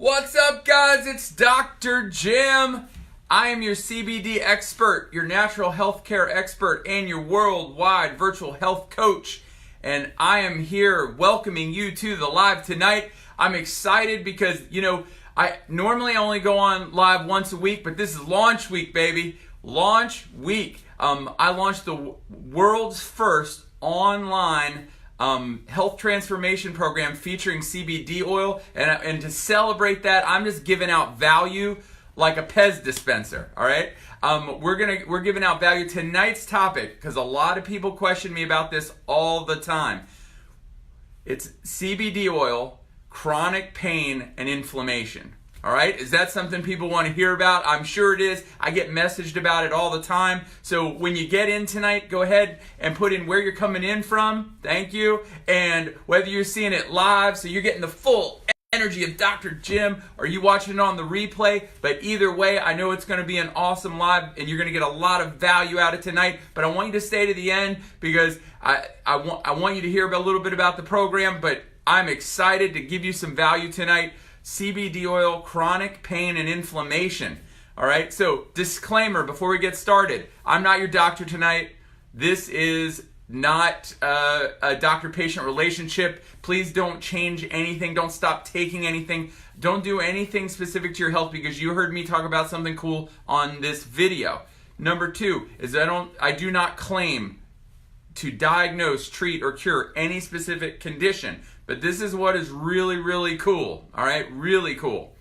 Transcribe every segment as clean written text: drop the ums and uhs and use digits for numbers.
What's up, guys? It's Dr. Jim. I am your CBD expert, your natural health care expert, and your worldwide virtual health coach. And I am here welcoming you to the live tonight. I'm excited because, I normally only go on live once a week, but this is launch week, baby. Launch week. I launched the world's first online health transformation program featuring CBD oil, and to celebrate that, I'm just giving out value like a Pez dispenser. All right, we're giving out value. Tonight's topic, because a lot of people question me about this all the time. It's CBD oil, chronic pain, and inflammation. All right, is that something people want to hear about? I'm sure it is. I get messaged about it all the time. So when you get in tonight, go ahead and put in where you're coming in from. Thank you. And whether you're seeing it live, so you're getting the full energy of Dr. Jim, or you watching it on the replay. But either way, I know it's going to be an awesome live, and you're going to get a lot of value out of tonight. But I want you to stay to the end because I want you to hear a little bit about the program. But I'm excited to give you some value tonight. CBD oil, chronic pain and inflammation. All right, so disclaimer before we get started. I'm not your doctor tonight. This is not a doctor-patient relationship. Please don't change anything. Don't stop taking anything. Don't do anything specific to your health because you heard me talk about something cool on this video. Number two is I do not claim to diagnose, treat, or cure any specific condition. But this is what is really, really cool, all right? Really cool,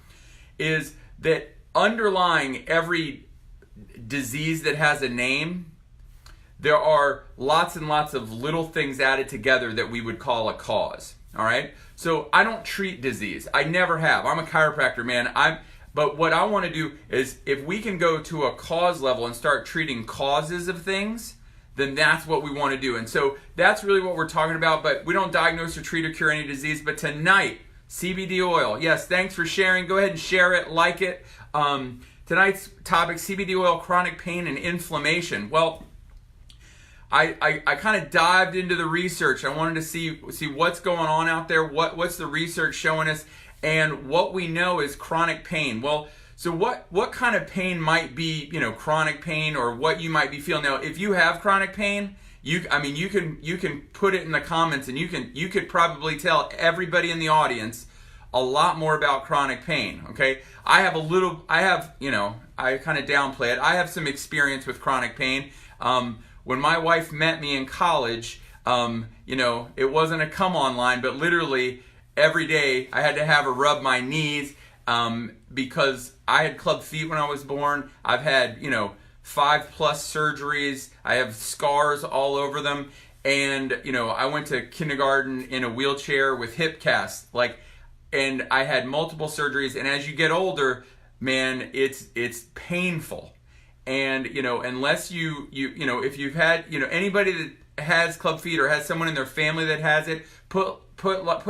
is that underlying every disease that has a name, there are lots and lots of little things added together that we would call a cause, all right? So I don't treat disease. I never have. I'm a chiropractor, man. But what I want to do is if we can go to a cause level and start treating causes of things, then that's what we want to do. And so that's really what we're talking about, but we don't diagnose or treat or cure any disease. But tonight, CBD oil. Yes, thanks for sharing. Go ahead and share it, like it. Tonight's topic, CBD oil, chronic pain and inflammation. Well, I kind of dived into the research. I wanted to see what's going on out there, what's the research showing us, and what we know is chronic pain. Well, so what kind of pain might be, chronic pain, or what you might be feeling? Now, if you have chronic pain, you can put it in the comments, and you could probably tell everybody in the audience a lot more about chronic pain. Okay, I kind of downplay it. I have some experience with chronic pain. When my wife met me in college, it wasn't a come on line, but literally every day I had to have her rub my knees. Because I had club feet when I was born. I've had, 5+ surgeries. I have scars all over them. And, I went to kindergarten in a wheelchair with hip casts. And I had multiple surgeries. And as you get older, man, it's painful. And, unless if you've had, anybody that has club feet or has someone in their family that has it, put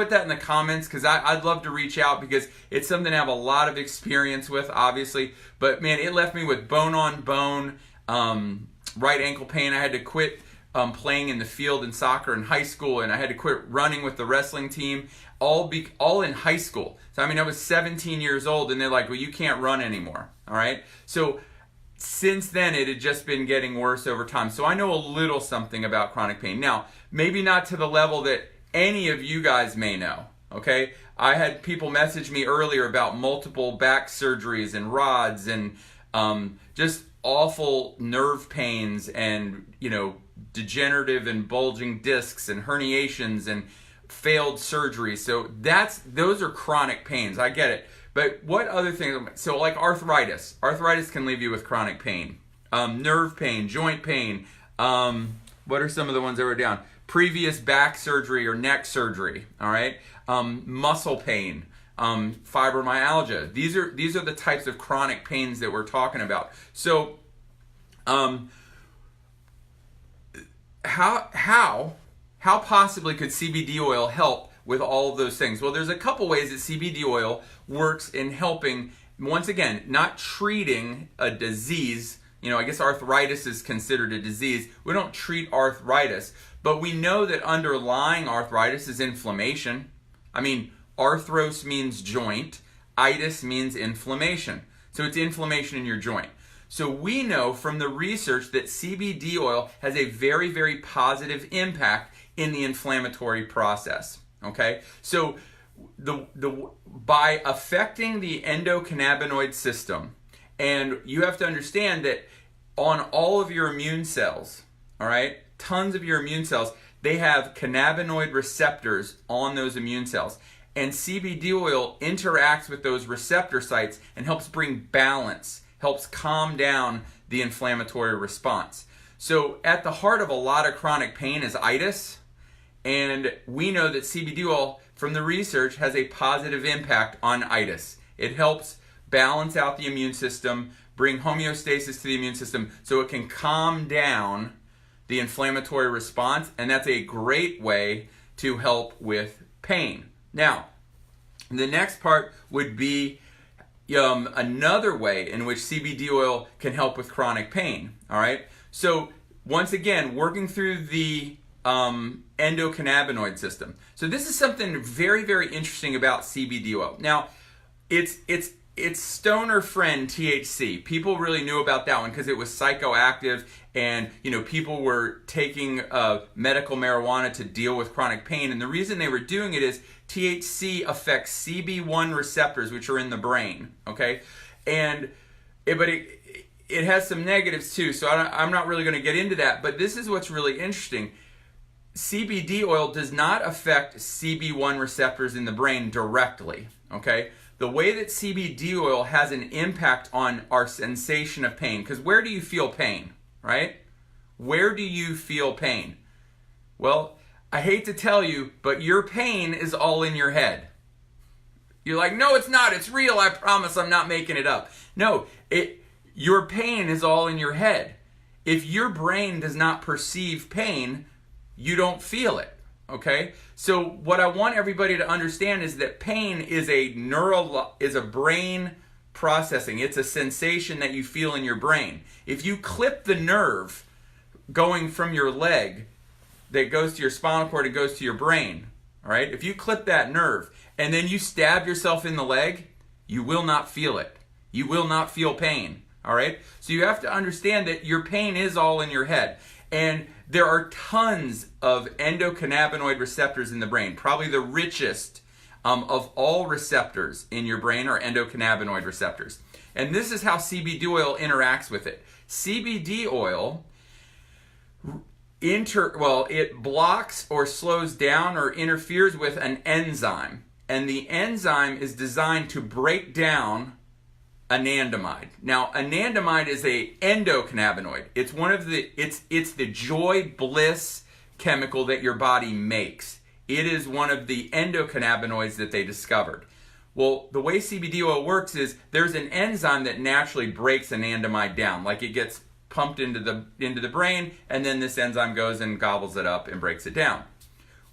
that in the comments, because I'd love to reach out, because it's something I have a lot of experience with, obviously. But man, it left me with bone on bone, right ankle pain. I had to quit playing in the field in soccer in high school, and I had to quit running with the wrestling team, all in high school. So I was 17 years old, and they're like, well, you can't run anymore. All right, so since then, it had just been getting worse over time. So I know a little something about chronic pain. Now, maybe not to the level that any of you guys may know, okay? I had people message me earlier about multiple back surgeries and rods and just awful nerve pains and, degenerative and bulging discs and herniations and failed surgeries. So those are chronic pains. I get it. But what other things? So like arthritis. Arthritis can leave you with chronic pain. Nerve pain, joint pain. What are some of the ones that were down? Previous back surgery or neck surgery. All right. Muscle pain. Fibromyalgia. These are the types of chronic pains that we're talking about. So, how possibly could CBD oil help with all of those things? Well, there's a couple ways that CBD oil works in helping, once again, not treating a disease. I guess arthritis is considered a disease. We don't treat arthritis, but we know that underlying arthritis is inflammation. Arthros means joint. Itis means inflammation. So it's inflammation in your joint. So we know from the research that CBD oil has a very, very positive impact in the inflammatory process. Okay? So by affecting the endocannabinoid system, and you have to understand that on all of your immune cells, all right, tons of your immune cells, they have cannabinoid receptors on those immune cells. And CBD oil interacts with those receptor sites and helps bring balance, helps calm down the inflammatory response. So at the heart of a lot of chronic pain is itis, and we know that CBD oil from the research has a positive impact on itis. It helps balance out the immune system, bring homeostasis to the immune system so it can calm down the inflammatory response, and that's a great way to help with pain. Now, the next part would be another way in which CBD oil can help with chronic pain. All right. So once again, working through the endocannabinoid system. So this is something very, very interesting about CBD oil. Now, it's stoner friend THC. People really knew about that one because it was psychoactive, and people were taking medical marijuana to deal with chronic pain. And the reason they were doing it is THC affects CB1 receptors, which are in the brain. Okay, but it has some negatives too. So I'm not really going to get into that. But this is what's really interesting. CBD oil does not affect CB1 receptors in the brain directly. Okay. The way that CBD oil has an impact on our sensation of pain, because where do you feel pain, right? Where do you feel pain? Well, I hate to tell you, but your pain is all in your head. You're like, no, it's not. It's real. I promise I'm not making it up. No, your pain is all in your head. If your brain does not perceive pain, you don't feel it. Okay, so what I want everybody to understand is that pain is a brain processing. It's a sensation that you feel in your brain. If you clip the nerve going from your leg that goes to your spinal cord and goes to your brain, all right? If you clip that nerve and then you stab yourself in the leg, you will not feel it. You will not feel pain, all right? So you have to understand that your pain is all in your head. And there are tons of endocannabinoid receptors in the brain. Probably the richest of all receptors in your brain are endocannabinoid receptors. And this is how CBD oil interacts with it. CBD oil, it blocks or slows down or interferes with an enzyme. And the enzyme is designed to break down anandamide. Now, anandamide is a endocannabinoid. It's one of it's the joy bliss chemical that your body makes. It is one of the endocannabinoids that they discovered. Well, the way CBD oil works is there's an enzyme that naturally breaks anandamide down. Like it gets pumped into the brain, and then this enzyme goes and gobbles it up and breaks it down.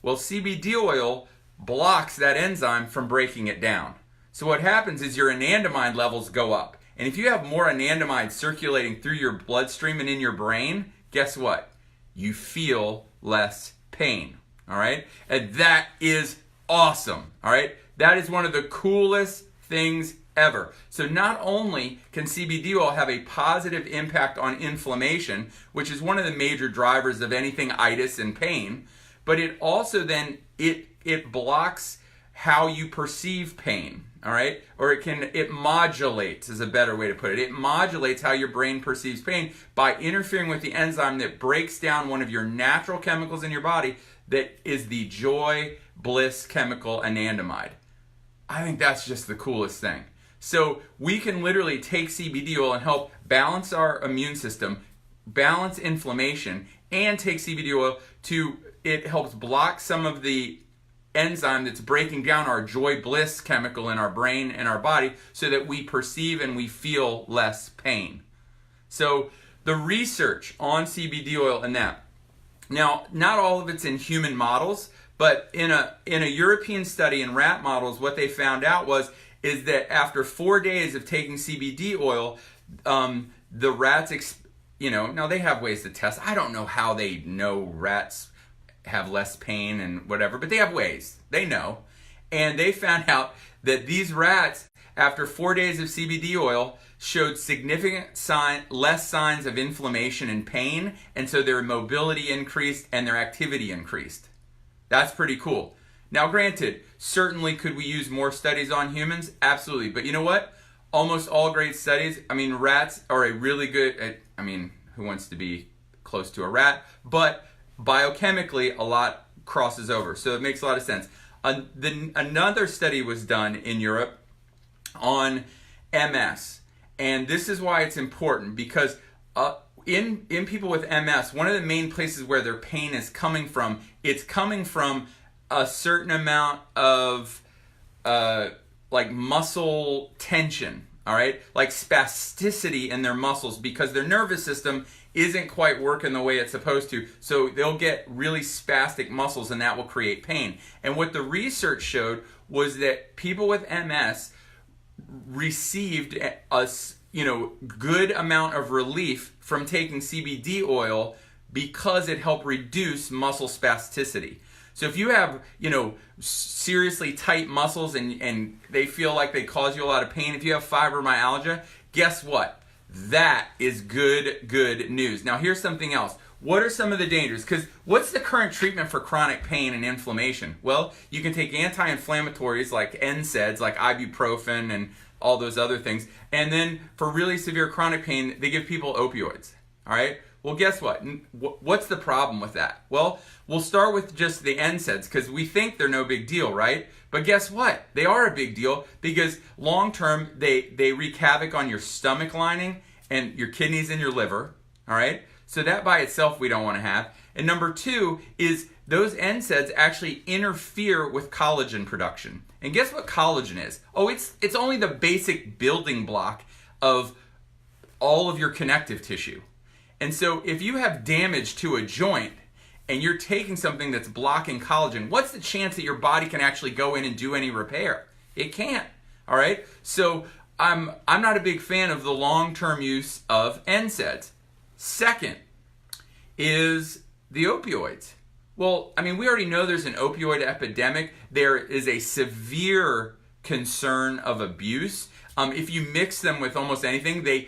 Well, CBD oil blocks that enzyme from breaking it down. So what happens is your anandamide levels go up. And if you have more anandamide circulating through your bloodstream and in your brain, guess what? You feel less pain. All right? And that is awesome. All right? That is one of the coolest things ever. So not only can CBD oil have a positive impact on inflammation, which is one of the major drivers of anything itis and pain, but it also then it blocks how you perceive pain. All right? Or it modulates is a better way to put it. It modulates how your brain perceives pain by interfering with the enzyme that breaks down one of your natural chemicals in your body that is the joy, bliss chemical anandamide. I think that's just the coolest thing. So we can literally take CBD oil and help balance our immune system, balance inflammation, and take CBD oil it helps block some of the enzyme that's breaking down our joy bliss chemical in our brain and our body so that we perceive and we feel less pain. So the research on CBD oil and that. Now, not all of it's in human models, but in a European study in rat models, what they found out is that after 4 days of taking CBD oil, the rats, now they have ways to test. I don't know how they know rats have less pain and whatever, but they have ways. They know. And they found out that these rats after 4 days of CBD oil, showed less signs of inflammation and pain, and so their mobility increased and their activity increased. That's pretty cool. Now, granted, certainly could we use more studies on humans? Absolutely. But you know what? Almost all great studies, rats are a really good, who wants to be close to a rat? But biochemically, a lot crosses over. So it makes a lot of sense. Another study was done in Europe on MS. And this is why it's important, because in people with MS, one of the main places where their pain is coming from, it's coming from a certain amount of muscle tension, all right? Like spasticity in their muscles, because their nervous system isn't quite working the way it's supposed to. So they'll get really spastic muscles, and that will create pain. And what the research showed was that people with MS received a good amount of relief from taking CBD oil because it helped reduce muscle spasticity. So if you have, seriously tight muscles and they feel like they cause you a lot of pain, if you have fibromyalgia, guess what? That is good news. Now here's something else. What are some of the dangers? Because what's the current treatment for chronic pain and inflammation? Well, you can take anti-inflammatories like NSAIDs, like ibuprofen and all those other things. And then for really severe chronic pain, they give people opioids. All right? Well, guess what? What's the problem with that? Well, we'll start with just the NSAIDs, because we think they're no big deal, right? But guess what? They are a big deal, because long term, they wreak havoc on your stomach lining and your kidneys and your liver. All right? So that by itself we don't want to have. And number two is those NSAIDs actually interfere with collagen production. And guess what collagen is? Oh, it's only the basic building block of all of your connective tissue. And so if you have damage to a joint and you're taking something that's blocking collagen, what's the chance that your body can actually go in and do any repair? It can't. All right? So I'm not a big fan of the long-term use of NSAIDs. Second is the opioids. Well, we already know there's an opioid epidemic. There is a severe concern of abuse. If you mix them with almost anything, they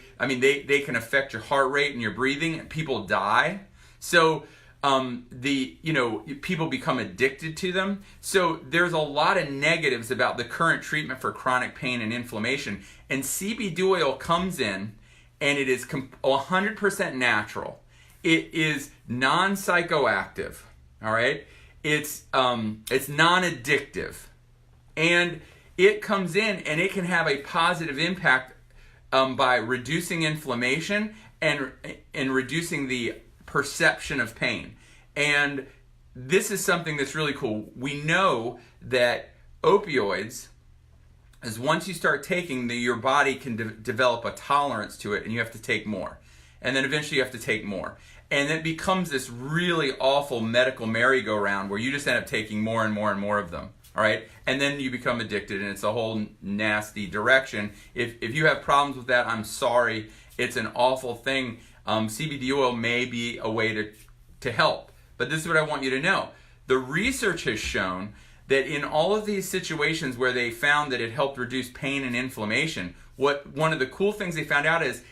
can affect your heart rate and your breathing, and people die. So people become addicted to them. So there's a lot of negatives about the current treatment for chronic pain and inflammation. And CBD oil comes in, and it is 100% natural. It is non-psychoactive. All right, it's non-addictive, and it comes in and it can have a positive impact by reducing inflammation and reducing the perception of pain. And this is something that's really cool. We know that opioids, is once you start taking, your body can develop a tolerance to it, and you have to take more. And then eventually you have to take more. And it becomes this really awful medical merry-go-round where you just end up taking more and more and more of them. All right? And then you become addicted, and it's a whole nasty direction. If you have problems with that, I'm sorry. It's an awful thing. CBD oil may be a way to help. But this is what I want you to know. The research has shown that in all of these situations where they found that it helped reduce pain and inflammation, one of the cool things they found out is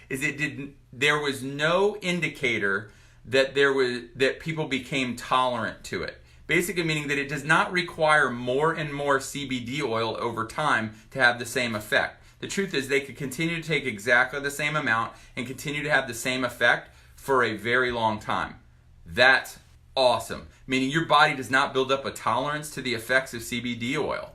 there was no indicator that people became tolerant to it. Basically meaning that it does not require more and more CBD oil over time to have the same effect. The truth is they could continue to take exactly the same amount and continue to have the same effect for a very long time. That's awesome. Meaning your body does not build up a tolerance to the effects of CBD oil.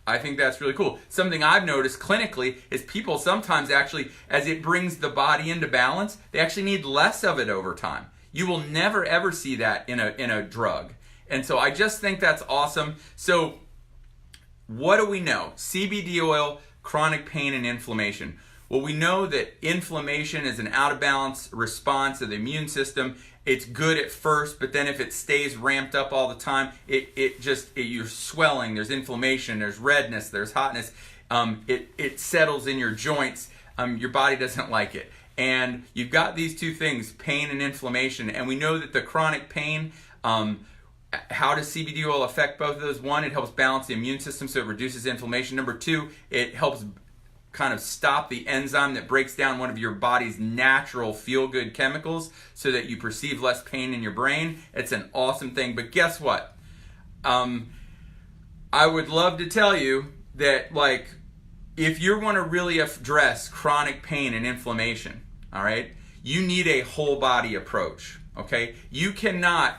I think that's really cool. Something I've noticed clinically is people sometimes actually, as it brings the body into balance, they actually need less of it over time. You will never ever see that in a drug. And so I just think that's awesome. So what do we know? CBD oil, chronic pain and inflammation. Well, we know that inflammation is an out of balance response of the immune system. It's good at first, but then if it stays ramped up all the time, you're swelling, there's inflammation, there's redness, there's hotness. It settles in your joints. Your body doesn't like it. And you've got these two things, pain and inflammation. And we know that the chronic pain how does CBD oil affect both of those? One, it helps balance the immune system so it reduces inflammation. Number two, it helps kind of stop the enzyme that breaks down one of your body's natural feel-good chemicals so that you perceive less pain in your brain. It's an awesome thing. But guess what? I would love to tell you that, like, if you want to really address chronic pain and inflammation, all right, you need a whole body approach, okay? You cannot,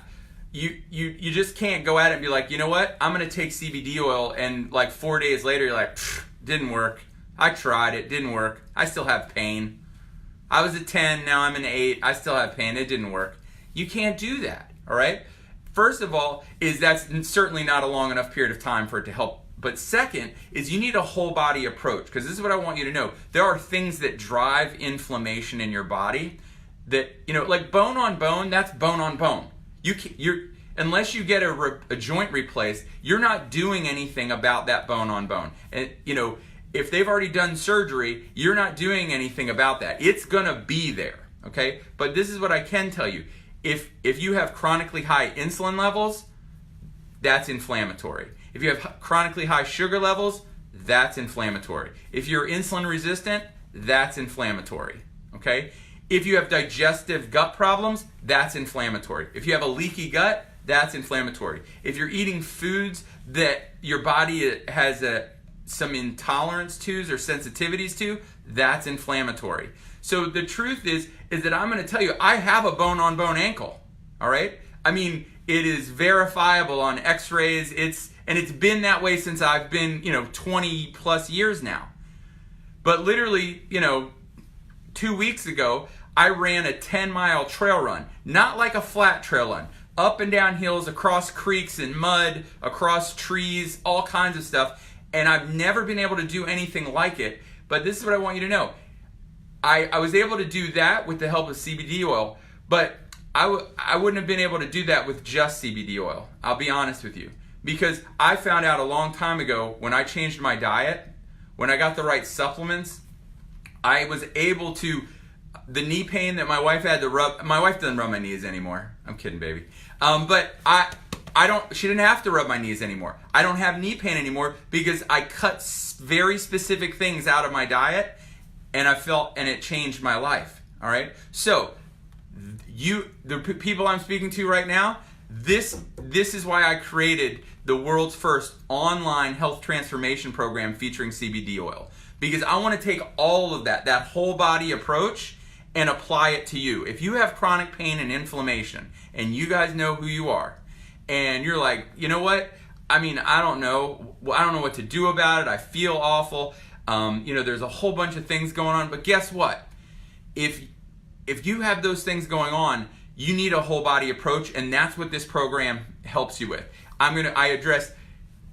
you just can't go at it and be like, you know what, I'm going to take CBD oil, and like 4 days later you're like, didn't work. I tried it, didn't work. I still have pain. I was at 10, now I'm an 8. I still have pain. It didn't work. You can't do that, all right? First of all, that's certainly not a long enough period of time for it to help. But second is you need a whole body approach, because this is what I want you to know. There are things that drive inflammation in your body that, you know, like bone on bone, that's bone on bone. Unless you get a joint replaced, you're not doing anything about that bone on bone. And, you know, if they've already done surgery, you're not doing anything about that. It's gonna be there, okay? But this is what I can tell you. If you have chronically high insulin levels, that's inflammatory. If you have chronically high sugar levels, that's inflammatory. If you're insulin resistant, that's inflammatory, okay? If you have digestive gut problems, that's inflammatory. If you have a leaky gut, that's inflammatory. If you're eating foods that your body has some intolerance to or sensitivities to, that's inflammatory. So the truth is that I'm going to tell you, I have a bone-on-bone ankle, all right? I mean, it is verifiable on x-rays. It's been that way since I've been, 20 plus years now. But literally, 2 weeks ago, I ran a 10-mile trail run, not like a flat trail run, up and down hills, across creeks and mud, across trees, all kinds of stuff. And I've never been able to do anything like it. But this is what I want you to know. I was able to do that with the help of CBD oil, but I wouldn't have been able to do that with just CBD oil. I'll be honest with you. Because I found out a long time ago when I changed my diet, when I got the right supplements, I was able to, the knee pain that my wife had to rub, my wife doesn't rub my knees anymore. I'm kidding, baby. But she didn't have to rub my knees anymore. I don't have knee pain anymore because I cut very specific things out of my diet, and it changed my life. All right. So the people I'm speaking to right now, this is why I created the world's first online health transformation program featuring CBD oil, because I want to take all of that whole body approach, and apply it to you. If you have chronic pain and inflammation, and you guys know who you are, and you're like, you know what? I mean, I don't know what to do about it. I feel awful. There's a whole bunch of things going on. But guess what? If you have those things going on, you need a whole body approach, and that's what this program helps you with. I address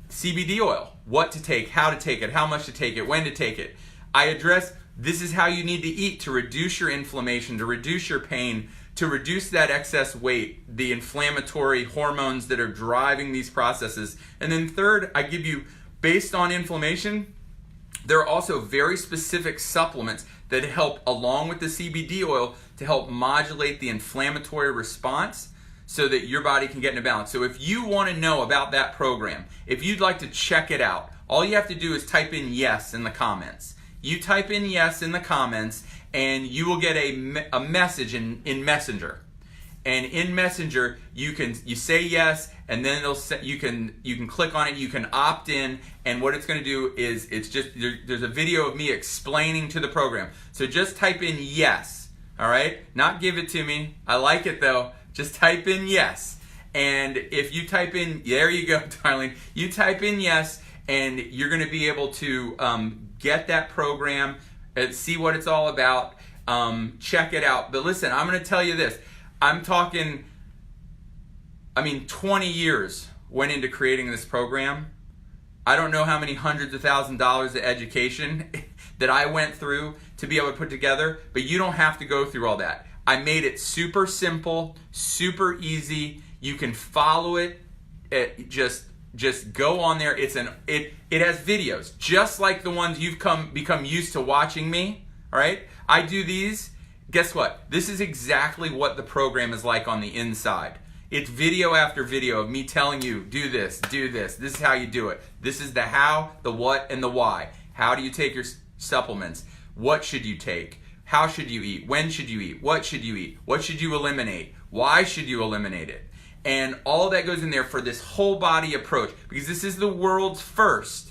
CBD oil, what to take, how to take it, how much to take it, when to take it. I address this is how you need to eat to reduce your inflammation, to reduce your pain, to reduce that excess weight, the inflammatory hormones that are driving these processes. And then third, I give you, based on inflammation, there are also very specific supplements that help, along with the CBD oil, to help modulate the inflammatory response so that your body can get into balance. So if you want to know about that program, if you'd like to check it out, all you have to do is type in yes in the comments. You type in yes in the comments, and you will get a message in Messenger. And in Messenger, you say yes, and then you can click on it. You can opt in, and what it's going to do is there's a video of me explaining to the program. So just type in yes. All right, not give it to me. I like it though. Just type in yes, and if you type in, there you go, darling. You type in yes, and you're going to be able to get that program, see what it's all about, check it out. But listen, I'm going to tell you this. I'm talking, 20 years went into creating this program. I don't know how many hundreds of thousands of dollars of education that I went through to be able to put together, but you don't have to go through all that. I made it super simple, super easy. You can follow it. Just go on there. It has videos, just like the ones you've become used to watching me. All right, I do these. Guess what? This is exactly what the program is like on the inside. It's video after video of me telling you, do this, this is how you do it. This is the how, the what, and the why. How do you take your supplements? What should you take? How should you eat? When should you eat? What should you eat? What should you eliminate? Why should you eliminate it? And all that goes in there for this whole body approach, because this is the world's first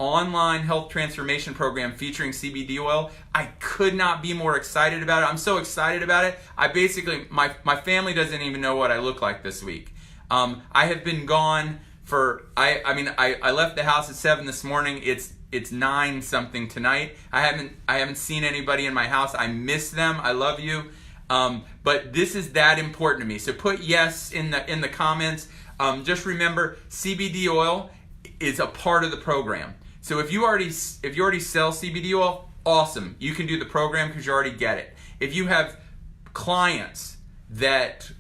online health transformation program featuring CBD oil. I could not be more excited about it. I'm so excited about it. I basically, my family doesn't even know what I look like this week. I have been gone for, I left the house at 7 this morning. It's 9 something tonight. I haven't seen anybody in my house. I miss them. I love you. But this is that important to me. So put yes in the comments. Just remember, CBD oil is a part of the program. So if you already sell CBD oil, awesome. You can do the program because you already get it. If you have clients that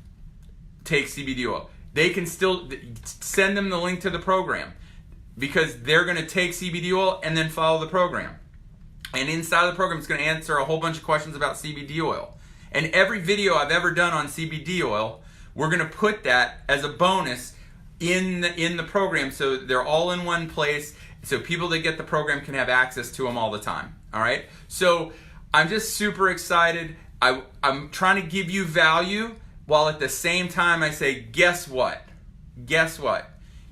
take CBD oil, they can still send them the link to the program because they're going to take CBD oil and then follow the program. And inside of the program, it's going to answer a whole bunch of questions about CBD oil. And every video I've ever done on CBD oil, we're going to put that as a bonus in the program, so they're all in one place, so people that get the program can have access to them all the time. All right, so I'm just super excited. I'm trying to give you value while at the same time I say, guess what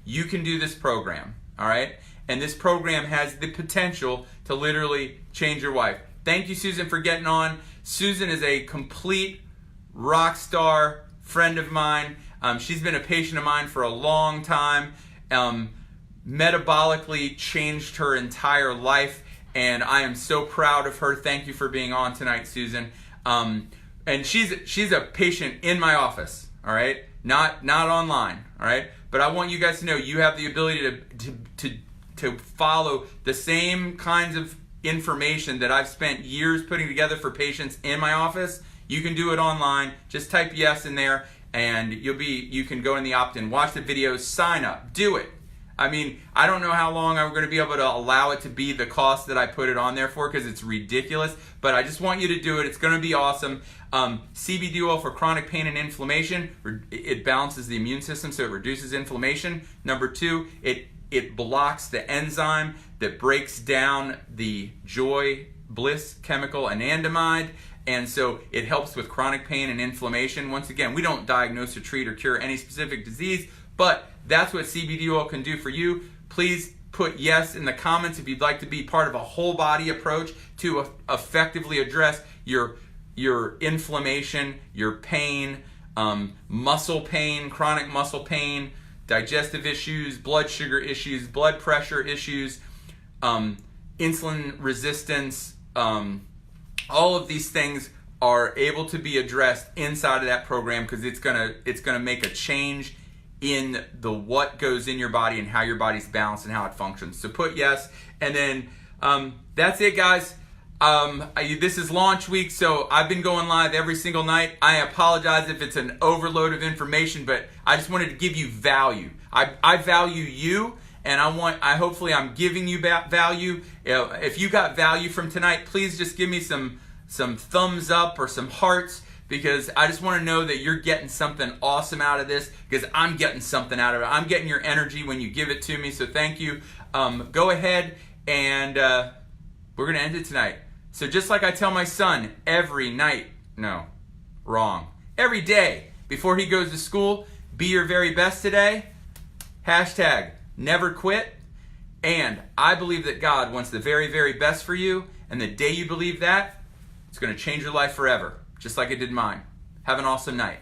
you can do this program. All right, and this program has the potential to literally change your life. Thank you, Susan, for getting on. Susan is a complete rock star friend of mine. She's been a patient of mine for a long time. Metabolically changed her entire life, and I am so proud of her. Thank you for being on tonight, Susan. And she's a patient in my office. All right, not online. All right, but I want you guys to know you have the ability to follow the same kinds of information that I've spent years putting together for patients in my office. You can do it online. Just type yes in there, and you can go in the opt-in, watch the videos, sign up, do it. I mean, I don't know how long I'm going to be able to allow it to be the cost that I put it on there for, because it's ridiculous, but I just want you to do it. It's going to be awesome. CBD oil for chronic pain and inflammation. It balances the immune system, so it reduces inflammation. Number 2, it blocks the enzyme that breaks down the joy, bliss chemical, anandamide. And so it helps with chronic pain and inflammation. Once again, we don't diagnose or treat or cure any specific disease, but that's what CBD oil can do for you. Please put yes in the comments if you'd like to be part of a whole body approach to effectively address your inflammation, your pain, muscle pain, chronic muscle pain, digestive issues, blood sugar issues, blood pressure issues, insulin resistance. All of these things are able to be addressed inside of that program, because it's gonna make a change in the what goes in your body and how your body's balanced and how it functions. So put yes, and then that's it, guys. This is launch week, so I've been going live every single night. I apologize if it's an overload of information, but I just wanted to give you value. I value you, and hopefully I'm giving you value. If you got value from tonight, please just give me some thumbs up or some hearts, because I just want to know that you're getting something awesome out of this, because I'm getting something out of it. I'm getting your energy when you give it to me, so thank you. Go ahead, and we're going to end it tonight. So just like I tell my son every night, every day before he goes to school, be your very best today. # never quit. And I believe that God wants the very, very best for you. And the day you believe that, it's going to change your life forever, just like it did mine. Have an awesome night.